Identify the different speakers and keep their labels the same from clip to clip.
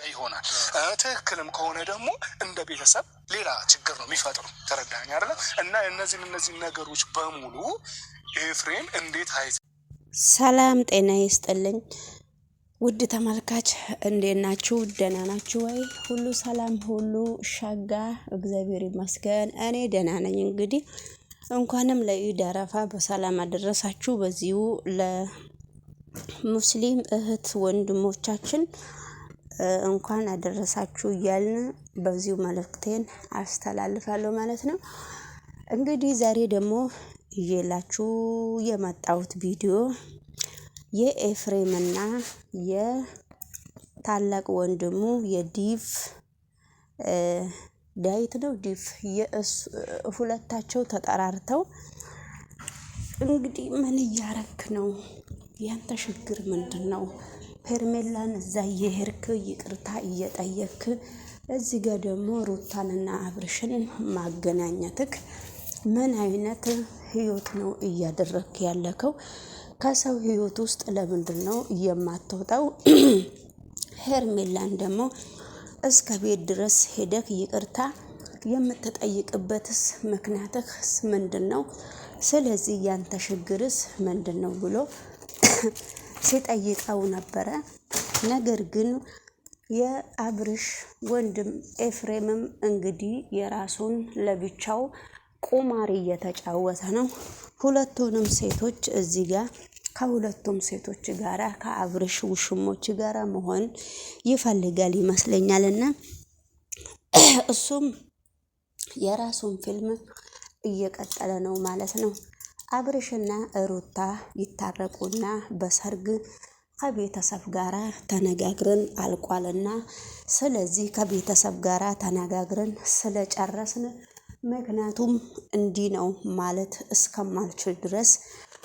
Speaker 1: ይሆናል ትክክልም ከሆነ ደግሞ እንደ ቤተሰብ ሌላ ችግር ነው የሚፈጥሩ ተረዳኝ አይደል እና እነዚህ ነገሮች በሙሉ ኤፍሬም እንዴት አይ
Speaker 2: ሰላም ጤና ይስጥልኝ ውድ ተመልካች እንዴት ናችሁ ደህና ናችሁ ወይ ሁሉ ሰላም ሁሉ ሻጋ እግዚአብሔር ይመስገን እኔ ደህና ነኝ እንግዲህ እንኳንም ለኢድ አረፋ በሰላም አደረሳችሁ በዚሁ ለሙስሊም እህት ወንድሞቻችን እንኳን አደረሳችሁ እያልን በዚሁ መልእክቴን አስተላልፋለሁ ማለት ነው። እንግዲህ ዛሬ ደግሞ ይዤላችሁ የመጣሁት ቪዲዮ የኤፍሬምና የታላቅ ወንድሙ የዲቭ ዳዊት ነው ዲቭ ሁለታቸው ተጠራርተው እንግዲህ ምን እያረክ ነው ያንተ ችግር ምንድነው? ሄርሜላን እዛ እየሄድክ ይቅርታ እየጠየክ እዚህ ጋር ደግሞ ሩታንና አብርሽን ማገናኘትክ ምን አይነት ህይወት ነው እያደረክ ያለከው? ከሰው ህይወት ውስጥ ለምንድነው የማትወጣው? ሄርሜላን ደግሞ እስከ ቤት ድረስ ሄደክ ይቅርታ የምትጠይቅበትስ ምክንያትስ ምንድነው? ስለዚህ ያንተ ችግርስ ምንድነው ብሎ ሲጠይቀው ነበረ። ነገር ግን የአብርሽ ወንድም ኤፍሬምም እንግዲህ የራሱን ለብቻው ቁማር እየተጫወተ ነው። ሁለቱንም ሴቶች እዚህ ጋር ከሁለቱም ሴቶች ጋራ ከአብርሽ ውሽሞች ጋራ መሆን ይፈልጋል ይመስለኛልና እሱም የራሱን ፊልም እየቀጠለ ነው ማለት ነው። አብርሽና ሩታ ይታረቁና በሰርግ ከቤተሰብ ጋራ ተነጋግረን አልቋልና ስለዚህ ከቤተሰብ ጋራ ተነጋግረን ስለጨረስን ምክንያቱም እንዲህ ነው ማለት እስከማልችል ድረስ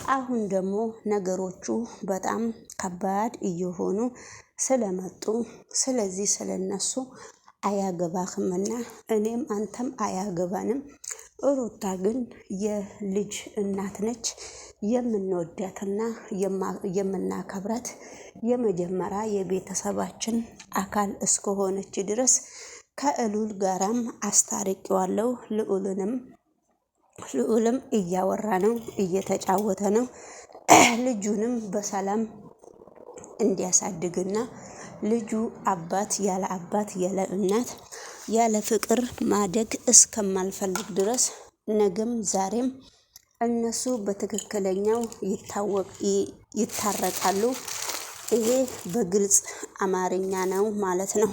Speaker 2: አሁን ደግሞ ነገሮቹ በጣም ከባድ እየሆኑ ስለመጡ ስለዚህ ስለነሱ አያገባህምና እኔም አንተም አያገባንም። ሩታ ግን የልጅ እናት ነች። የምንወዳትና የምናከብራት የመጀመሪያ የቤተሰባችን አካል እስከሆነች ድረስ ከልዑል ጋራም አስታርቄዋለሁ። ልዑልም እያወራ ነው እየተጫወተ ነው። ልጁንም በሰላም እንዲያሳድግና ልጁ አባት ያለ እናት ያለ ፍቅር ማደግ እስከማልፈልግ ድረስ ነገም ዛሬም እነሱ በትክክለኛው ይታረቃሉ። ይሄ በግልጽ አማርኛ ነው ማለት ነው።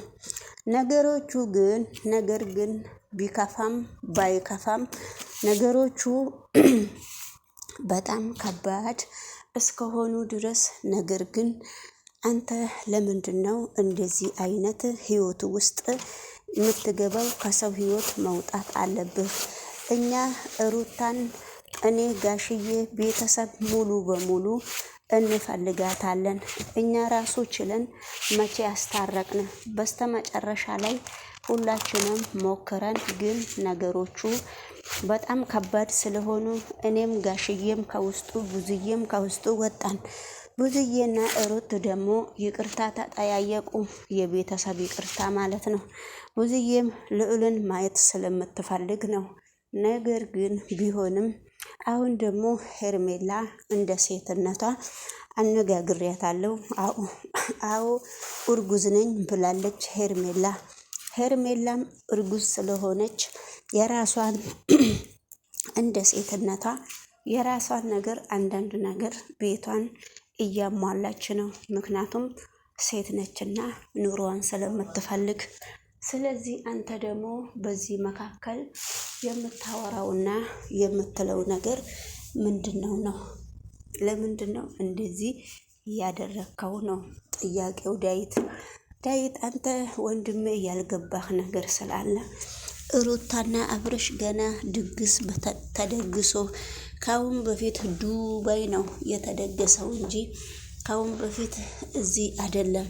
Speaker 2: ነገር ግን ቢከፋም ባይከፋም ነገሮቹ በጣም ከባድ እስከሆኑ ድረስ ነገር ግን አንተ ለምንድነው እንደዚህ አይነት ህይወት ውስጥ የምትገባው? ከሰው ህይወት መውጣት አለብህ። እኛ ሩታን እኔ ጋሽዬ ቤተሰብ ሙሉ በሙሉ እንፈልጋታለን። እኛ ራሱ ችለን መቼ ያስታረቅን በስተመጨረሻ ላይ ሁላችንም ሞክረን ግን ነገሮቹ በጣም ከባድ ስለሆኑ እኔም ጋሽዬም ከውስጡ ብዙዬም ከውስጡ ወጣን። ብዙዬና ሩት ደግሞ ይቅርታ ተጠያየቁ። የቤተሰብ ይቅርታ ማለት ነው። ብዙዬም ልዑልን ማየት ስለምትፈልግ ነው። ነገር ግን ቢሆንም አሁን ደግሞ ሄርሜላ እንደ ሴትነቷ አነጋግሬያታለሁ። አዎ እርጉዝ ነኝ ብላለች ሄርሜላም እርጉዝ ስለሆነች የራሷን እንደ ሴትነቷ የራሷን ነገር አንዳንድ ነገር ቤቷን እያሟላች ነው። ምክንያቱም ሴት ነችና ኑሮዋን ስለምትፈልግ። ስለዚህ አንተ ደግሞ በዚህ መካከል የምታወራውና የምትለው ነገር ምንድነው ነው? ለምንድነው እንደዚህ ያደረከው ነው ጥያቄው። ዳዊት አንተ ወንድሜ ያልገባህ ነገር ስላለ ሩታና አብርሽ ገና ድግስ ተደግሶ ካሁን በፊት ዱባይ ነው የተደገሰው እንጂ ካሁን በፊት እዚህ አይደለም።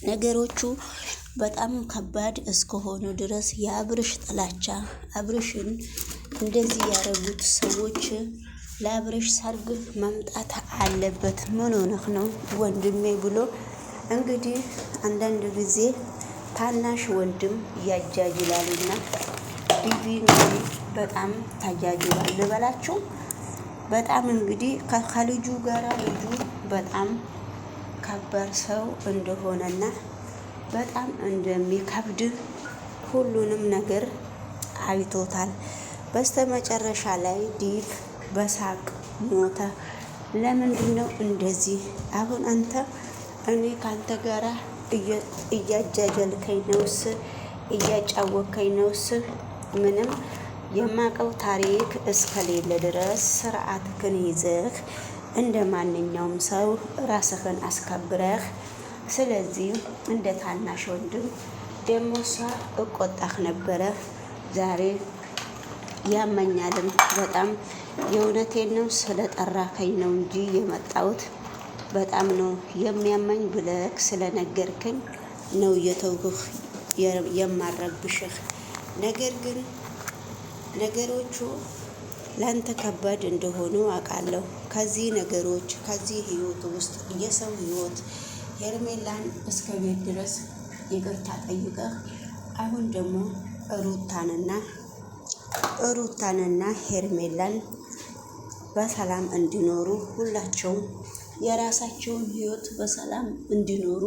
Speaker 2: ነገሮቹ በጣም ከባድ እስከሆኑ ድረስ የአብርሽ ጥላቻ አብርሽን እንደዚህ ያደረጉት ሰዎች ለአብርሽ ሰርግ መምጣት አለበት። ምን ሆነህ ነው ወንድሜ ብሎ እንግዲህ አንዳንድ ጊዜ ታናሽ ወንድም ያጃጅላልና ቢቢ እንግዲህ በጣም ታጃጅላል ልበላችሁ። በጣም እንግዲህ ከልጁ ጋራ ልጁ በጣም ከባድ ሰው እንደሆነና በጣም እንደሚከብድ ሁሉንም ነገር አይቶታል። በስተመጨረሻ ላይ ዲቭ በሳቅ ሞተ። ለምንድን ነው እንደዚህ? አሁን አንተ እኔ ካንተ ጋራ እያጃጀልከኝ ነውስ? እያጫወከኝ ነውስ? ምንም የማቀው ታሪክ እስከሌለ ድረስ ስርዓትህን ይዘህ እንደ ማንኛውም ሰው ራስህን አስከብረህ፣ ስለዚህ እንደ ታናሽ ወንድም ደሞ እሷ እቆጣህ ነበረ። ዛሬ ያመኛልም በጣም የእውነቴን ነው። ስለጠራከኝ ነው እንጂ የመጣሁት በጣም ነው የሚያመኝ ብለህ ስለነገርከኝ ነው የተውኩህ የማረብሽህ። ነገር ግን ነገሮቹ ላንተ ከባድ እንደሆኑ አውቃለሁ። ከዚህ ነገሮች ከዚህ ህይወት ውስጥ የሰው ህይወት ሄርሜላን እስከ ቤት ድረስ ይቅርታ ጠይቀህ አሁን ደግሞ ሩታንና ሄርሜላን በሰላም እንዲኖሩ ሁላቸውም የራሳቸውን ህይወት በሰላም እንዲኖሩ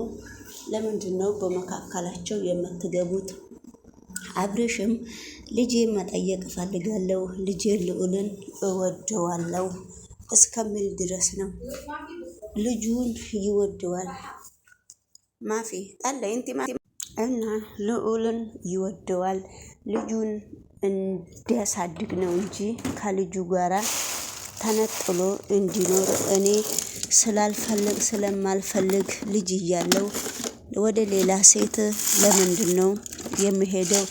Speaker 2: ለምንድን ነው በመካከላቸው የምትገቡት? አብርሽም ልጄ መጠየቅ እፈልጋለሁ፣ ልጄ ልዑልን እወደዋለሁ እስከሚል ድረስ ነው። ልጁን ይወደዋል ማፊ ጣለ እና ልዑልን ይወደዋል። ልጁን እንዲያሳድግ ነው እንጂ ከልጁ ጋራ ተነጥሎ እንዲኖር እኔ ስለማልፈልግ ልጅ እያለው ወደ ሌላ ሴት ለምንድን ነው የሚሄደው?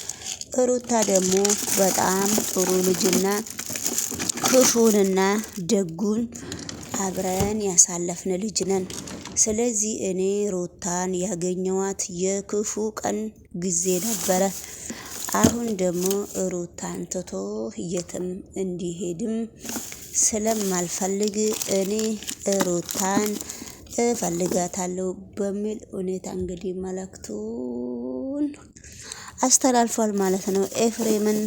Speaker 2: ሩታ ደግሞ በጣም ጥሩ ልጅና ክፉንና ደጉን አብረን ያሳለፍን ልጅ ነን። ስለዚህ እኔ ሩታን ያገኘዋት የክፉ ቀን ጊዜ ነበረ። አሁን ደግሞ ሩታን ትቶ የትም እንዲሄድም ስለማልፈልግ እኔ ሩታን እፈልጋታለሁ በሚል ሁኔታ እንግዲህ መልእክቱን አስተላልፏል ማለት ነው። ኤፍሬምን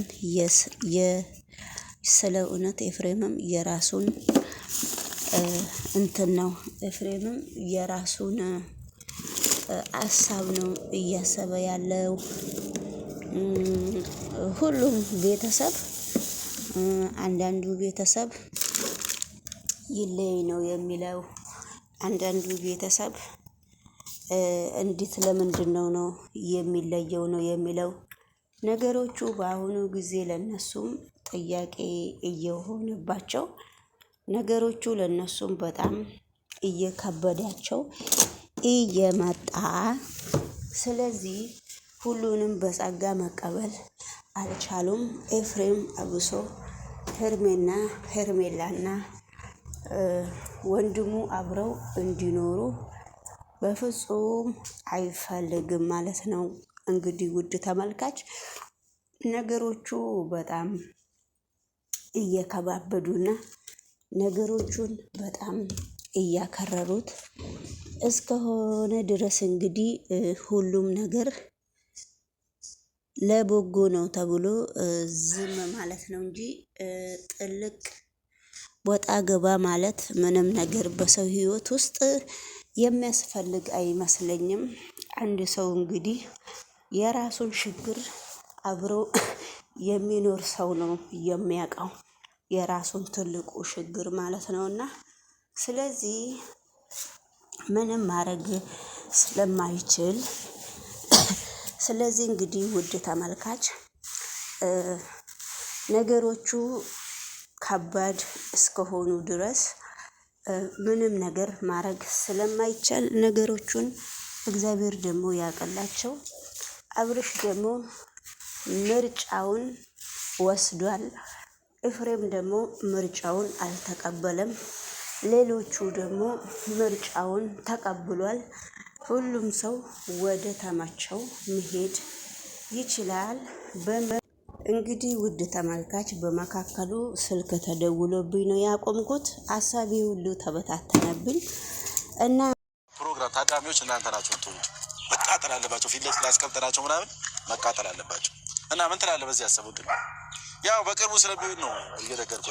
Speaker 2: ስለ እውነት ኤፍሬምም የራሱን እንትን ነው። ኤፍሬምም የራሱን ሀሳብ ነው እያሰበ ያለው። ሁሉም ቤተሰብ አንዳንዱ ቤተሰብ ይለይ ነው የሚለው፣ አንዳንዱ ቤተሰብ እንዴት ለምንድን ነው የሚለየው ነው የሚለው። ነገሮቹ በአሁኑ ጊዜ ለነሱም ጥያቄ እየሆነባቸው፣ ነገሮቹ ለነሱም በጣም እየከበዳቸው እየመጣ፣ ስለዚህ ሁሉንም በጸጋ መቀበል አልቻሉም። ኤፍሬም አብሶ ሄርሜላና ወንድሙ አብረው እንዲኖሩ በፍጹም አይፈልግም ማለት ነው። እንግዲህ ውድ ተመልካች ነገሮቹ በጣም እየከባበዱና ነገሮቹን በጣም እያከረሩት እስከሆነ ድረስ እንግዲህ ሁሉም ነገር ለበጎ ነው ተብሎ ዝም ማለት ነው እንጂ ጥልቅ ወጣ ገባ ማለት ምንም ነገር በሰው ህይወት ውስጥ የሚያስፈልግ አይመስለኝም። አንድ ሰው እንግዲህ የራሱን ችግር አብሮ የሚኖር ሰው ነው የሚያውቀው የራሱን ትልቁ ችግር ማለት ነውና፣ ስለዚህ ምንም ማድረግ ስለማይችል፣ ስለዚህ እንግዲህ ውድ ተመልካች ነገሮቹ ከባድ እስከሆኑ ድረስ ምንም ነገር ማድረግ ስለማይቻል ነገሮቹን እግዚአብሔር ደግሞ ያቀላቸው። አብርሽ ደግሞ ምርጫውን ወስዷል። ኤፍሬም ደግሞ ምርጫውን አልተቀበለም። ሌሎቹ ደግሞ ምርጫውን ተቀብሏል። ሁሉም ሰው ወደ ተመቸው መሄድ ይችላል። እንግዲህ ውድ ተመልካች በመካከሉ ስልክ ተደውሎብኝ ነው ያቆምኩት። ሀሳቤ ሁሉ ተበታተነብኝ እና
Speaker 1: ፕሮግራም ታዳሚዎች
Speaker 3: እናንተ ናችሁ የምትሆኑት። መቃጠል አለባቸው። ፊት ለፊት ላስቀምጠናቸው ምናምን መቃጠል አለባቸው። እና ምን ትላለህ በዚህ? ያሰቡት ያው በቅርቡ ስለሚሆን ነው እየነገርኩህ